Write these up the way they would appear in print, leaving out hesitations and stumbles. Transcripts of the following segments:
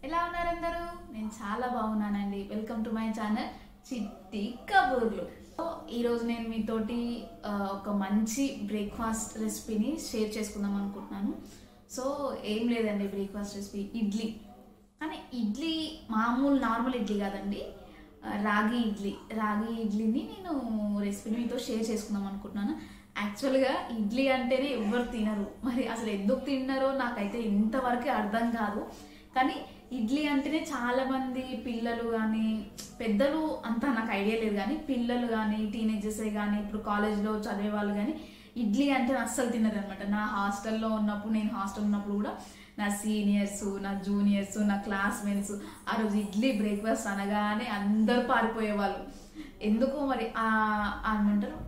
ఎలా ఉన్నారు అందరూ? నేను చాలా బాగున్నానండి. వెల్కమ్ టు మై ఛానల్ చిట్టి కబూర్లు. సో ఈరోజు నేను మీతోటి ఒక మంచి బ్రేక్ఫాస్ట్ రెసిపీని షేర్ చేసుకుందాం అనుకుంటున్నాను. సో ఏం లేదండి, బ్రేక్ఫాస్ట్ రెసిపీ ఇడ్లీ. కానీ ఇడ్లీ మామూలు నార్మల్ ఇడ్లీ కాదండి, రాగి ఇడ్లీని నేను రెసిపీని మీతో షేర్ చేసుకుందాం అనుకుంటున్నాను. యాక్చువల్గా ఇడ్లీ అంటేనే ఎవరు తినరు, మరి అసలు ఎందుకు తిన్నారో నాకైతే ఇంతవరకు అర్థం కాదు. కానీ ఇడ్లీ అంటేనే చాలా మంది పిల్లలు కానీ పెద్దలు అంతా నాకు ఐడియా లేదు, కానీ పిల్లలు కానీ టీనేజర్సే కానీ ఇప్పుడు కాలేజ్లో చదివే వాళ్ళు కానీ ఇడ్లీ అంటే అస్సలు తినరు అనమాట. నా హాస్టల్లో ఉన్నప్పుడు, నేను హాస్టల్ ఉన్నప్పుడు కూడా నా సీనియర్స్, నా జూనియర్స్, నా క్లాస్మేట్స్ ఆ రోజు ఇడ్లీ బ్రేక్ఫాస్ట్ అనగానే అందరూ పారిపోయేవాళ్ళు. ఎందుకో మరి ఏమంటారు,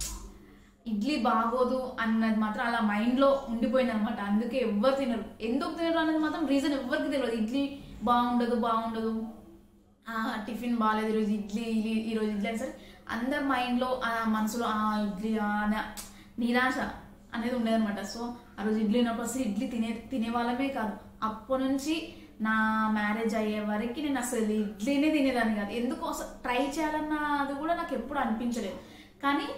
ఇడ్లీ బాగోదు అన్నది మాత్రం అలా మైండ్లో ఉండిపోయింది అనమాట. అందుకే ఎవ్వరు తినరు. ఎందుకు తినరు అన్నది మాత్రం రీజన్ ఎవరికి తెలియదు. ఇడ్లీ బాగుండదు, టిఫిన్ బాగాలేదు, ఈరోజు ఇడ్లీ అని సరే అందరి మైండ్లో మనసులో ఇడ్లీ నిరాశ అనేది ఉండేదన్నమాట. సో ఆ రోజు ఇడ్లీ ఉన్నప్పుడు అసలు ఇడ్లీ తినే వాళ్ళమే కాదు. అప్పటి నుంచి నా మ్యారేజ్ అయ్యే వరకు నేను అసలు ఇడ్లీనే తినేదాన్ని కాదు. ఎందుకు అసలు ట్రై చేయాలన్నది కూడా నాకు ఎప్పుడు అనిపించలేదు. కానీ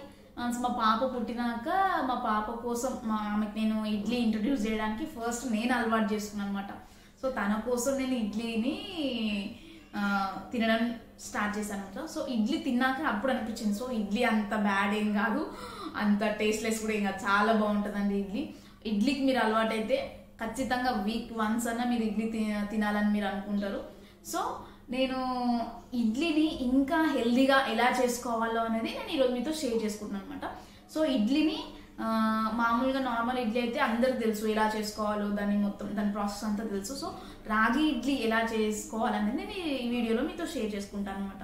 మా పాప పుట్టినాక మా పాప కోసం ఆమెకు నేను ఇడ్లీ ఇంట్రడ్యూస్ చేయడానికి ఫస్ట్ నేను అలవాటు చేసుకున్నాను అనమాట. సో తన కోసం నేను ఇడ్లీని తినడం స్టార్ట్ చేశాను అనమాట. సో ఇడ్లీ తిన్నాక అప్పుడు అనిపించింది, సో ఇడ్లీ అంత బ్యాడ్ ఏం కాదు, అంత టేస్ట్లెస్ కూడా ఏం కాదు, చాలా బాగుంటుందండి ఇడ్లీకి మీరు అలవాటు అయితే ఖచ్చితంగా వీక్ వన్స్ అన్నా మీరు ఇడ్లీ తినాలని మీరు అనుకుంటారు. సో నేను ఇడ్లీని ఇంకా హెల్దీగా ఎలా చేసుకోవాలో అనేది నేను ఈరోజు మీతో షేర్ చేసుకుంటున్నాను అనమాట. సో ఇడ్లీని మామూలుగా నార్మల్ ఇడ్లీ అయితే అందరికి తెలుసు ఎలా చేసుకోవాలో, దాని ప్రాసెస్ అంతా తెలుసు. సో రాగి ఇడ్లీ ఎలా చేసుకోవాలనేది నేను ఈ వీడియోలో మీతో షేర్ చేసుకుంటాను అనమాట.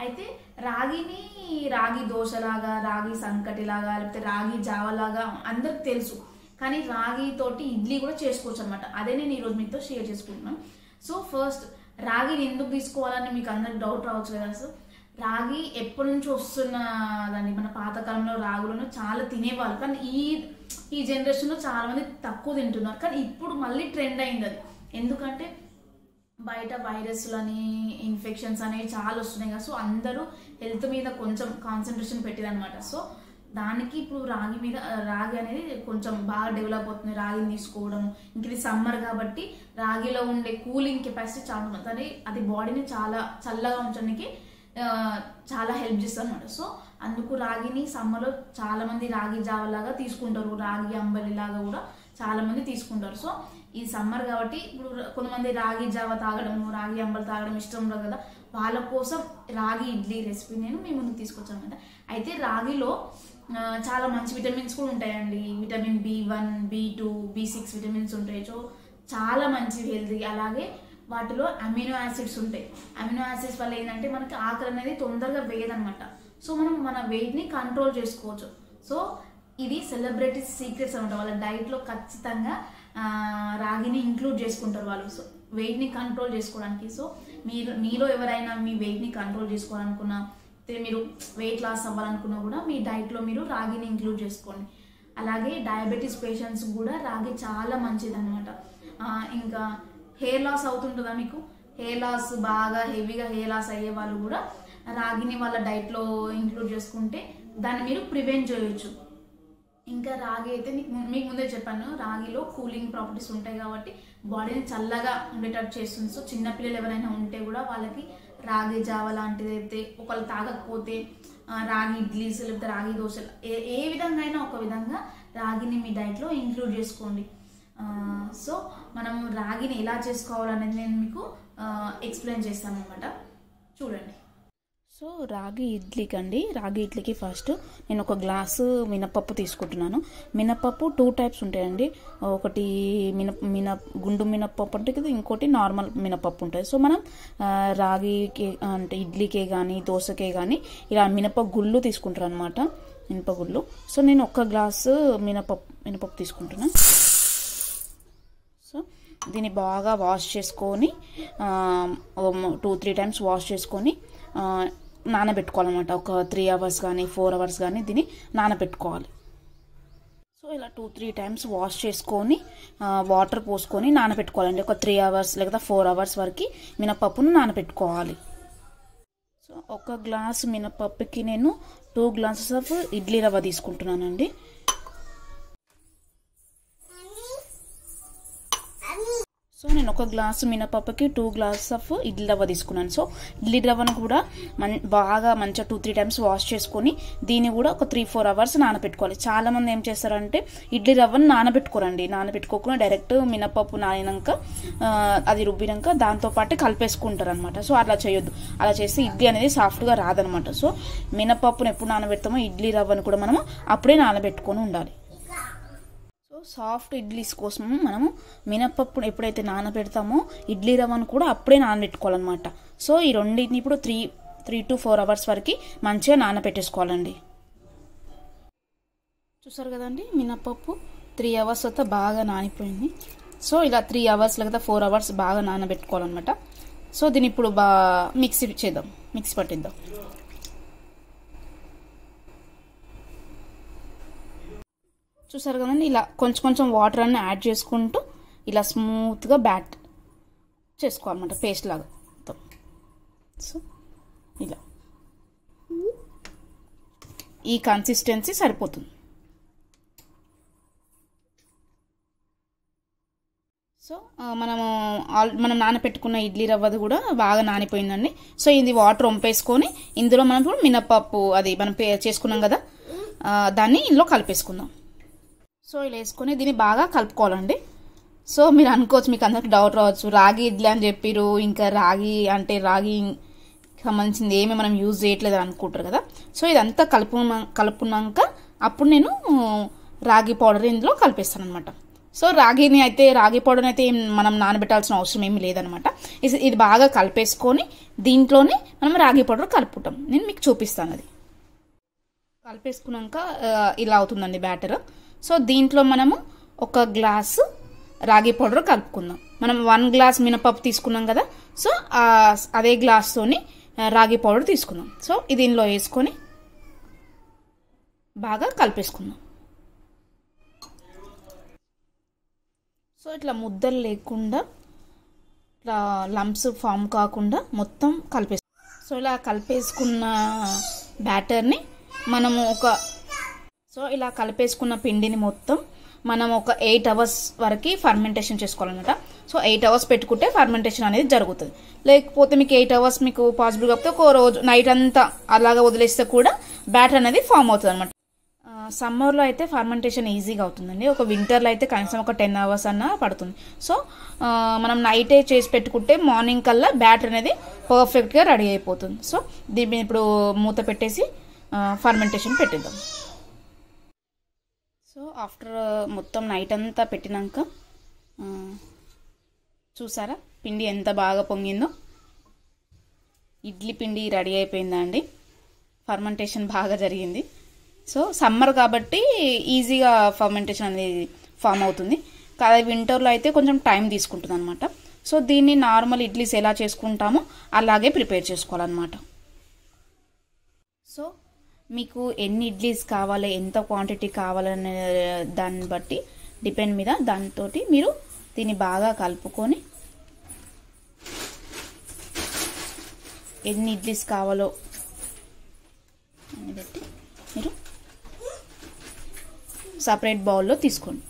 అయితే రాగి దోశలాగా, రాగి సంకటిలాగా, లేకపోతే రాగి జావలాగా అందరికి తెలుసు. కానీ రాగితోటి ఇడ్లీ కూడా చేసుకోవచ్చు అనమాట. అదే నేను ఈరోజు మీతో షేర్ చేసుకుంటున్నాను. సో ఫస్ట్ రాగిని ఎందుకు తీసుకోవాలని మీకు అందరికి డౌట్ రావచ్చు కదా. సో రాగి ఎప్పటి నుంచి వస్తున్నదండి. మన పాతకాలంలో రాగులను చాలా తినేవాళ్ళు, కానీ ఈ జనరేషన్లో చాలా మంది తక్కువ తింటున్నారు. కానీ ఇప్పుడు మళ్ళీ ట్రెండ్ అయింది అది. ఎందుకంటే బయట వైరస్లని, ఇన్ఫెక్షన్స్ అనేవి చాలా వస్తున్నాయి కదా. సో అందరూ హెల్త్ మీద కొంచెం కాన్సన్ట్రేషన్ పెట్టిరనమాట. సో దానికి ఇప్పుడు రాగి అనేది కొంచెం బాగా డెవలప్ అవుతుంది. రాగిని తీసుకోవడం, ఇంక ఇది సమ్మర్ కాబట్టి రాగిలో ఉండే కూలింగ్ కెపాసిటీ చాలా ఉంటుంది. అది బాడీని చాలా చల్లగా ఉంచడానికి చాలా హెల్ప్ చేస్తుంది అనమాట. సో అందుకు రాగిని సమ్మర్లో చాలా మంది రాగి జావలాగా తీసుకుంటారు, రాగి అంబలి లాగా కూడా చాలా మంది తీసుకుంటారు. సో ఈ సమ్మర్ కాబట్టి ఇప్పుడు కొంతమంది రాగి జావ తాగడం, రాగి అంబలి తాగడం ఇష్టం ఉండదు కదా, వాళ్ళ కోసం రాగి ఇడ్లీ రెసిపీ నేను మీ ముందుకు తీసుకొచ్చాను అనమాట. అయితే రాగిలో చాలా మంచి విటమిన్స్ కూడా ఉంటాయండి. Vitamin B1, B2, B6 vitamins ఉంటాయి. సో చాలా మంచి హెల్తీ. అలాగే వాటిలో అమినో యాసిడ్స్ ఉంటాయి. అమినో యాసిడ్స్ వల్ల ఏంటంటే మనకి ఆకలి అనేది తొందరగా వేయదనమాట. సో మనం మన వెయిట్ని కంట్రోల్ చేసుకోవచ్చు. సో ఇది సెలబ్రిటీ సీక్రెట్స్ అనమాట. వాళ్ళ డైట్లో ఖచ్చితంగా రాగిని ఇంక్లూడ్ చేసుకుంటారు వాళ్ళు. సో వెయిట్ని కంట్రోల్ చేసుకోవడానికి. సో మీలో ఎవరైనా మీ వెయిట్ని కంట్రోల్ చేసుకోవాలనుకున్నా, మీరు వెయిట్ లాస్ అవ్వాలనుకున్నా కూడా మీ డైట్లో మీరు రాగిని ఇంక్లూడ్ చేసుకోండి. అలాగే డయాబెటీస్ పేషెంట్స్ కూడా రాగి చాలా మంచిది అనమాట. ఇంకా హెయిర్ లాస్ అవుతుంటుందా మీకు, హెయిర్ లాస్ బాగా హెవీగా హెయిర్ లాస్ అయ్యే వాళ్ళు కూడా రాగిని వాళ్ళ డైట్లో ఇంక్లూడ్ చేసుకుంటే దాన్ని మీరు ప్రివెంట్ చేయొచ్చు. ఇంకా రాగి అయితే మీకు ముందే చెప్పాను, రాగిలో కూలింగ్ ప్రాపర్టీస్ ఉంటాయి కాబట్టి బాడీని చల్లగా ఉండేటట్టు చేస్తుంది. సో చిన్నపిల్లలు ఎవరైనా ఉంటే కూడా వాళ్ళకి రాగి జావ లాంటిది అయితే, ఒకళ్ళు తాగకపోతే రాగి ఇడ్లీస్ లేకపోతే రాగి దోశలు ఏ విధంగా అయినా ఒక విధంగా రాగిని మీ డైట్లో ఇంక్లూడ్ చేసుకోండి. సో మనము రాగిని ఎలా చేసుకోవాలనేది నేను మీకు ఎక్స్ప్లెయిన్ చేస్తాను అనమాట. చూడండి. సో రాగి ఇడ్లీకి ఫస్ట్ నేను ఒక గ్లాసు మినపప్పు తీసుకుంటున్నాను. మినపప్పు 2 టైప్స్ ఉంటాయండి. ఒకటి గుండు మినపప్పు అంటే ఇంకోటి నార్మల్ మినపప్పు ఉంటుంది. సో మనం రాగికి అంటే ఇడ్లీకే కానీ దోశకే కానీ ఇలా మినపప్పు గుళ్ళు తీసుకుంటారు అనమాట, మినపగుళ్ళు. సో నేను ఒక గ్లాసు మినపప్పు తీసుకుంటున్నాను. సో దీన్ని బాగా వాష్ చేసుకొని 2-3 టైమ్స్ వాష్ చేసుకొని నానబెట్టుకోవాలన్నమాట. ఒక 3 అవర్స్ కానీ 4 అవర్స్ కానీ దీన్ని నానబెట్టుకోవాలి. సో ఇలా 2-3 టైమ్స్ వాష్ చేసుకొని వాటర్ పోసుకొని నానబెట్టుకోవాలండి. ఒక 3 అవర్స్ లేదా 4 అవర్స్ వరకు మినపప్పును నానబెట్టుకోవాలి. సో ఒక గ్లాస్ మినపప్పుకి నేను 2 గ్లాసెస్ ఆఫ్ ఇడ్లీ రవ్వ తీసుకుంటున్నానండి. సో నేను ఒక గ్లాసు మినపప్పుకి 2 గ్లాసెస్ ఆఫ్ ఇడ్లీ రవ్వ తీసుకున్నాను. సో ఇడ్లీ రవ్వను కూడా బాగా మంచిగా 2-3 టైమ్స్ వాష్ చేసుకొని దీన్ని కూడా ఒక 3-4 అవర్స్ నానబెట్టుకోవాలి. చాలా మంది ఏం చేస్తారంటే ఇడ్లీ రవ్వను నానబెట్టుకోరండి. నానబెట్టుకోకుండా డైరెక్ట్ మినపప్పు నానినాక అది రుబ్బినాక దాంతో పాటు కలిపేసుకుంటారు అనమాట. సో అలా చేయొద్దు. అలా చేస్తే ఇడ్లీ అనేది సాఫ్ట్గా రాదనమాట. సో మినపప్పును ఎప్పుడు నానబెడతామో ఇడ్లీ రవ్వను కూడా మనము అప్పుడే నానబెట్టుకొని ఉండాలి. సాఫ్ట్ ఇడ్లీస్ కోసం మనము మినపప్పు ఎప్పుడైతే నానబెడతామో ఇడ్లీ రవ్వను కూడా అప్పుడే నానబెట్టుకోవాలన్నమాట. సో ఈ రెండింటిని ఇప్పుడు 3 to 4 అవర్స్ వరకు మంచిగా నానబెట్టేసుకోవాలండి. చూసారు కదండి, మినపప్పు 3 అవర్స్ తర్వాత బాగా నానిపోయింది. సో ఇలా 3 అవర్స్ లేదా 4 అవర్స్ బాగా నానబెట్టుకోవాలన్నమాట. సో దీన్ని ఇప్పుడు మిక్సీ పట్టిద్దాం. చూసారు కదండి, ఇలా కొంచెం వాటర్ అన్ని యాడ్ చేసుకుంటూ ఇలా స్మూత్గా బ్యాట్ చేసుకోవాలన్నమాట, పేస్ట్ లాగా. సో ఇలా ఈ కన్సిస్టెన్సీ సరిపోతుంది. సో మనం నానపెట్టుకున్న ఇడ్లీ రవ్వది కూడా బాగా నానిపోయిందండి. సో ఇది వాటర్ వంపేసుకొని ఇందులో మనం ఇప్పుడు మినపప్పు అది మనం చేసుకున్నాం కదా దాన్ని ఇందులో కలిపేసుకుందాం. సో ఇలా వేసుకొని దీన్ని బాగా కలుపుకోవాలండి. సో మీరు అనుకోవచ్చు, మీకు అందరికి డౌట్ రావచ్చు, రాగి ఇడ్లీ అని చెప్పిరు, ఇంకా రాగి సంబంధించింది ఏమి మనం యూజ్ చేయట్లేదు అనుకుంటారు కదా. సో ఇదంతా కలుపుకున్నాక అప్పుడు నేను రాగి పౌడర్ ఇందులో కలిపేస్తాను అనమాట. సో రాగి పౌడర్ అయితే మనం నానబెట్టాల్సిన అవసరం ఏమి లేదనమాట. ఇది బాగా కలిపేసుకొని దీంట్లోనే మనం రాగి పౌడర్ కలుపుకుంటాం. నేను మీకు చూపిస్తాను. అది కలిపేసుకున్నాక ఇలా అవుతుందండి బ్యాటర్. సో దీంట్లో మనము 1 గ్లాసు రాగి పౌడర్ కలుపుకుందాం. మనం 1 గ్లాస్ మినపప్పు తీసుకున్నాం కదా, సో అదే గ్లాస్తోని రాగి పౌడర్ తీసుకుందాం. సో ఇది దీనిలో వేసుకొని బాగా కలిపేసుకుందాం. సో ఇట్లా ముద్దలు లేకుండా ఇట్లా లంప్స్ ఫామ్ కాకుండా మొత్తం కలిపేసుకుందాం. సో ఇలా కలిపేసుకున్న బ్యాటర్ని మనము ఇలా కలిపేసుకున్న పిండిని మొత్తం మనం ఒక 8 అవర్స్ వరకు ఫర్మెంటేషన్ చేసుకోవాలన్నమాట. సో 8 అవర్స్ పెట్టుకుంటే ఫర్మెంటేషన్ అనేది జరుగుతుంది. లేకపోతే మీకు 8 అవర్స్ మీకు పాసిబుల్ కాకపోతే ఒక రోజు నైట్ అంతా అలాగా వదిలేస్తే కూడా బ్యాటర్ అనేది ఫామ్ అవుతుంది అనమాట. సమ్మర్లో అయితే ఫర్మెంటేషన్ ఈజీగా అవుతుందండి. ఒక వింటర్లో అయితే కనీసం ఒక 10 అవర్స్ అన్నా పడుతుంది. సో మనం నైటే చేసి పెట్టుకుంటే మార్నింగ్ కల్లా బ్యాటర్ అనేది పర్ఫెక్ట్గా రెడీ అయిపోతుంది. సో దీన్ని ఇప్పుడు మూత పెట్టేసి ఫర్మెంటేషన్ పెట్టిద్దాం. సో ఆఫ్టర్ మొత్తం నైట్ అంతా పెట్టినాక చూసారా పిండి ఎంత బాగా పొంగిందో. ఇడ్లీ పిండి రెడీ అయిపోయిందా అండి. ఫర్మెంటేషన్ బాగా జరిగింది. సో సమ్మర్ కాబట్టి ఈజీగా ఫర్మెంటేషన్ అనేది ఫామ్ అవుతుంది. కానీ వింటర్లో అయితే కొంచెం టైం తీసుకుంటుంది అనమాట. సో దీన్ని నార్మల్ ఇడ్లీస్ ఎలా చేసుకుంటామో అలాగే ప్రిపేర్ చేసుకోవాలన్నమాట. సో మీకు ఎన్ని ఇడ్లీస్ కావాలి, ఎంత క్వాంటిటీ కావాలనే దాన్ని బట్టి డిపెండ్ మీద దానితో మీరు దీన్ని బాగా కలుపుకొని ఎన్ని ఇడ్లీస్ కావాలో అని బట్టి మీరు సపరేట్ బౌల్లో తీసుకోండి.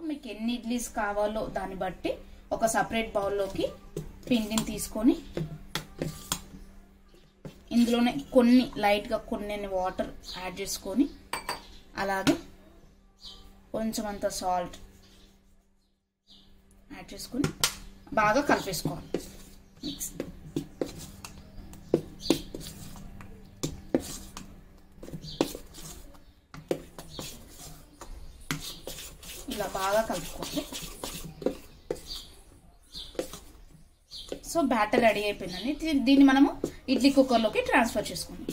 మీకు ఎన్ని ఇడ్లీస్ కావాలో దాన్ని బట్టి ఒక సపరేట్ బౌల్లోకి పిండిని తీసుకొని ఇందులోనే లైట్గా కొన్ని వాటర్ యాడ్ చేసుకొని అలాగే కొంచెం అంత సాల్ట్ యాడ్ చేసుకొని బాగా కలిపేసుకోవాలి. మిక్స్ ఇలా బాగా కలుపుకోండి. సో బ్యాటర్ రెడీ అయిపోయిందండి. దీన్ని మనము ఇడ్లీ కుక్కర్లోకి ట్రాన్స్ఫర్ చేసుకుందాం.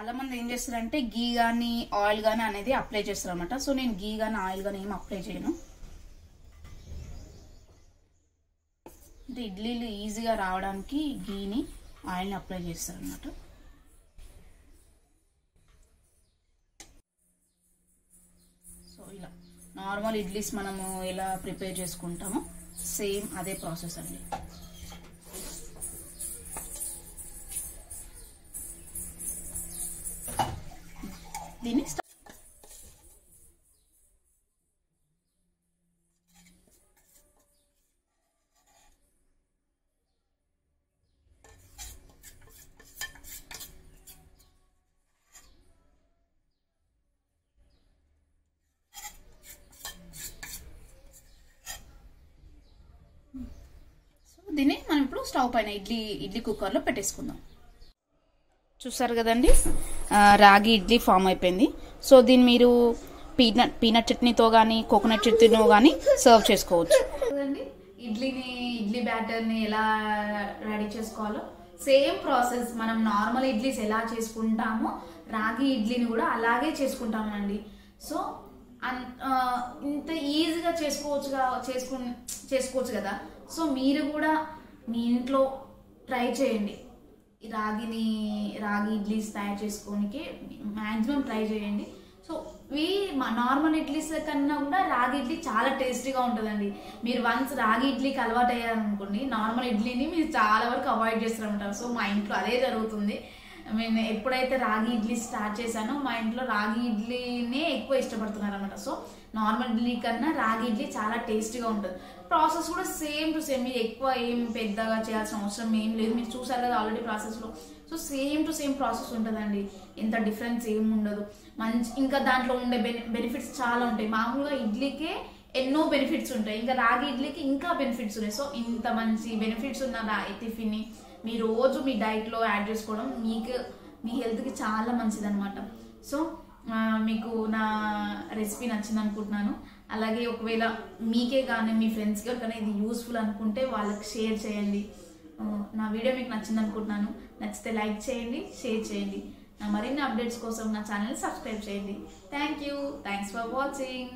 చాలా మంది ఏం చేస్తారంటే గీ కానీ ఆయిల్ కానీ అనేది అప్లై చేస్తారు అనమాట. సో నేను గీ కానీ ఆయిల్ కానీ ఏం అప్లై చేయను. అంటే ఇడ్లీలు ఈజీగా రావడానికి గీని ఆయిల్ని అప్లై చేస్తారు అనమాట. సో ఇలా నార్మల్ ఇడ్లీస్ మనము ఎలా ప్రిపేర్ చేసుకుంటామో సేమ్ అదే ప్రాసెస్ అండి. దీన్ని దీన్ని మనం ఇప్పుడు స్టవ్ పైన ఇడ్లీ కుక్కర్లో పెట్టేసుకుందాం. చూసారు కదండి, రాగి ఇడ్లీ ఫామ్ అయిపోయింది. సో దీన్ని మీరు పీనట్ చట్నీతో కానీ కోకోనట్ చట్నీతో కానీ సర్వ్ చేసుకోవచ్చు. ఇడ్లీ బ్యాటర్ని ఎలా రెడీ చేసుకోవాలో సేమ్ ప్రాసెస్. మనం నార్మల్ ఇడ్లీస్ ఎలా చేసుకుంటామో రాగి ఇడ్లీని కూడా అలాగే చేసుకుంటామండి. సో ఇంత ఈజీగా చేసుకోవచ్చు కదా. సో మీరు కూడా మీ ఇంట్లో ట్రై చేయండి. రాగి ఇడ్లీస్ తయారు చేసుకోనికి మ్యాక్సిమం ట్రై చేయండి. సో నార్మల్ ఇడ్లీస్ కన్నా కూడా రాగి ఇడ్లీ చాలా టేస్టీగా ఉంటుందండి. మీరు వన్స్ రాగి ఇడ్లీకి అలవాటు అయ్యారనుకోండి, నార్మల్ ఇడ్లీని మీరు చాలా వరకు అవాయిడ్ చేస్తారంటారు. సో మా ఇంట్లో అదే జరుగుతుంది. నేను ఎప్పుడైతే రాగి ఇడ్లీ స్టార్ట్ చేశానో మా ఇంట్లో రాగి ఇడ్లీనే ఎక్కువ ఇష్టపడుతున్నారు అనమాట. సో నార్మల్ ఇడ్లీ కన్నా రాగి ఇడ్లీ చాలా టేస్టీగా ఉంటుంది. ప్రాసెస్ కూడా సేమ్ టు సేమ్. మీరు ఎక్కువ ఏం పెద్దగా చేయాల్సిన అవసరం ఏం లేదు. మీరు చూసారు కదా ఆల్రెడీ ప్రాసెస్లో. So same to same process ఉంటుందండి. ఎంత డిఫరెన్స్ ఏమి ఉండదు. ఇంకా దాంట్లో ఉండే బెనిఫిట్స్ చాలా ఉంటాయి. మామూలుగా ఇడ్లీకే ఎన్నో బెనిఫిట్స్ ఉంటాయి, ఇంకా రాగి ఇడ్లీకి ఇంకా బెనిఫిట్స్ ఉన్నాయి. సో ఇంత మంచి బెనిఫిట్స్ ఉన్న టిఫిన్ని మీ రోజు మీ డైట్లో యాడ్ చేసుకోవడం మీ హెల్త్కి చాలా మంచిది అనమాట. సో మీకు నా రెసిపీ నచ్చింది అనుకుంటున్నాను. అలాగే ఒకవేళ మీకే కానీ మీ ఫ్రెండ్స్కి ఎవరికైనా ఇది యూస్ఫుల్ అనుకుంటే వాళ్ళకి షేర్ చేయండి. నా వీడియో మీకు నచ్చింది అనుకుంటున్నాను. నచ్చితే లైక్ చేయండి, షేర్ చేయండి. నా మరిన్ని అప్డేట్స్ కోసం నా ఛానల్ని సబ్స్క్రైబ్ చేయండి. Thanks for watching.